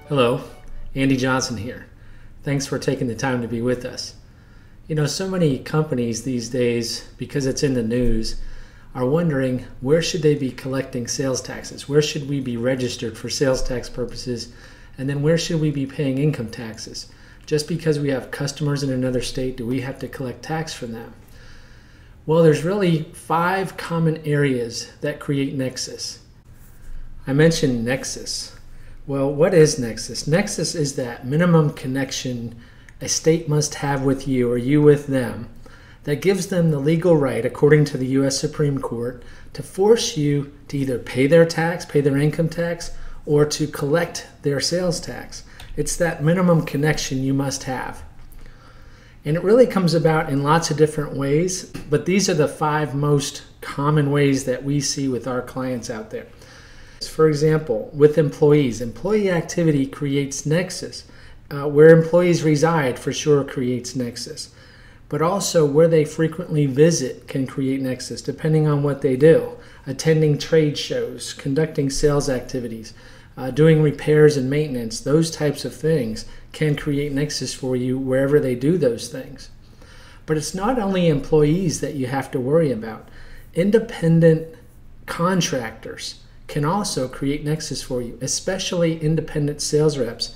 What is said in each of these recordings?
Hello, Andy Johnson here. Thanks for taking the time to be with us. You know, so many companies these days, because it's in the news, are wondering where should they be collecting sales taxes? Where should we be registered for sales tax purposes? And then where should we be paying income taxes? Just because we have customers in another state, do we have to collect tax from them? Well, there's really 5 common areas that create Nexus. I mentioned Nexus. Well, what is Nexus? Nexus is that minimum connection a state must have with you or you with them that gives them the legal right, according to the U.S. Supreme Court, to force you to either pay their tax, pay their income tax, or to collect their sales tax. It's that minimum connection you must have. And it really comes about in lots of different ways, but these are the 5 most common ways that we see with our clients out there. For example, with employees, employee activity creates Nexus. Where employees reside for sure creates Nexus. But also where they frequently visit can create Nexus, depending on what they do. Attending trade shows, conducting sales activities, doing repairs and maintenance, those types of things can create Nexus for you wherever they do those things. But it's not only employees that you have to worry about. Independent contractors can also create Nexus for you, especially independent sales reps.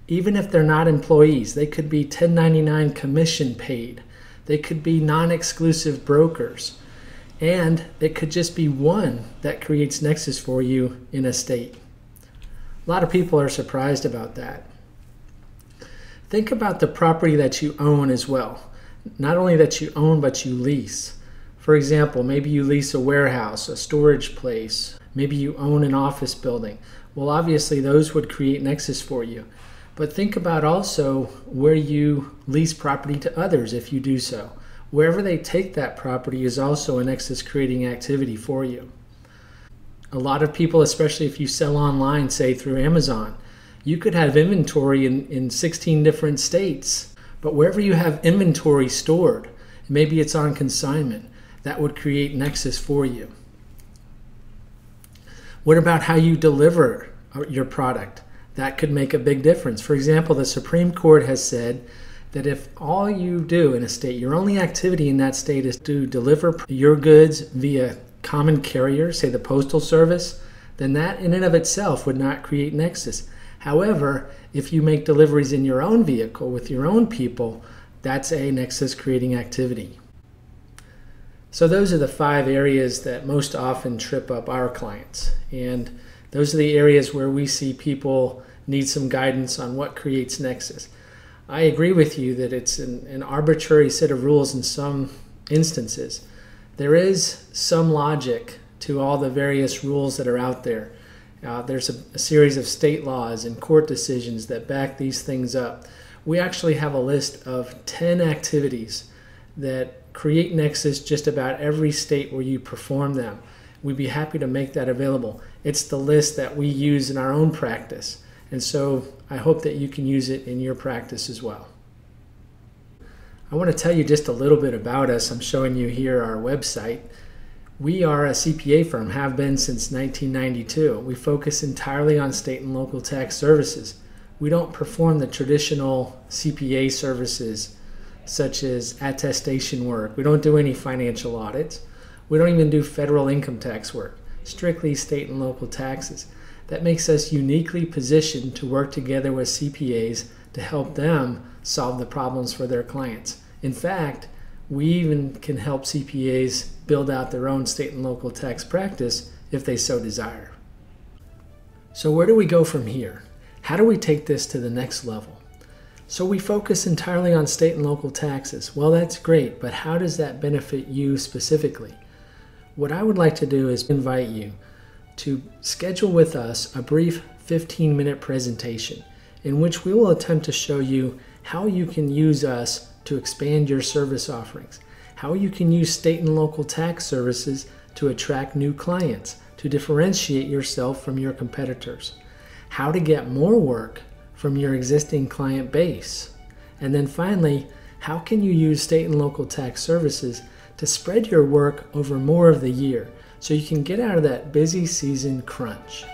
Even if they're not employees, they could be 1099 commission paid. They could be non-exclusive brokers. And it could just be one that creates Nexus for you in a state. A lot of people are surprised about that. Think about the property that you own as well. Not only that you own, but you lease. For example, maybe you lease a warehouse, a storage place. Maybe you own an office building. Well, obviously those would create Nexus for you. But think about also where you lease property to others if you do so. Wherever they take that property is also a Nexus creating activity for you. A lot of people, especially if you sell online, say through Amazon, you could have inventory in 16 different states. But wherever you have inventory stored, maybe it's on consignment, that would create Nexus for you. What about how you deliver your product? That could make a big difference. For example, the Supreme Court has said that if all you do in a state, your only activity in that state is to deliver your goods via common carrier, say the Postal Service, then that in and of itself would not create Nexus. However, if you make deliveries in your own vehicle with your own people, that's a Nexus creating activity. So those are the 5 areas that most often trip up our clients. And those are the areas where we see people need some guidance on what creates Nexus. I agree with you that it's an arbitrary set of rules in some instances. There is some logic to all the various rules that are out there. There's a series of state laws and court decisions that back these things up. We actually have a list of 10 activities that create Nexus just about every state where you perform them. We'd be happy to make that available. It's the list that we use in our own practice. And so I hope that you can use it in your practice as well. I want to tell you just a little bit about us. I'm showing you here our website. We are a CPA firm, have been since 1992. We focus entirely on state and local tax services. We don't perform the traditional CPA services such as attestation work. We don't do any financial audits. We don't even do federal income tax work, strictly state and local taxes. That makes us uniquely positioned to work together with CPAs to help them solve the problems for their clients. In fact, we even can help CPAs build out their own state and local tax practice if they so desire. So where do we go from here? How do we take this to the next level? So we focus entirely on state and local taxes. Well, that's great, but how does that benefit you specifically? What I would like to do is invite you to schedule with us a brief 15-minute presentation in which we will attempt to show you how you can use us to expand your service offerings, how you can use state and local tax services to attract new clients, to differentiate yourself from your competitors, how to get more work from your existing client base, and then finally, how can you use state and local tax services to spread your work over more of the year so you can get out of that busy season crunch.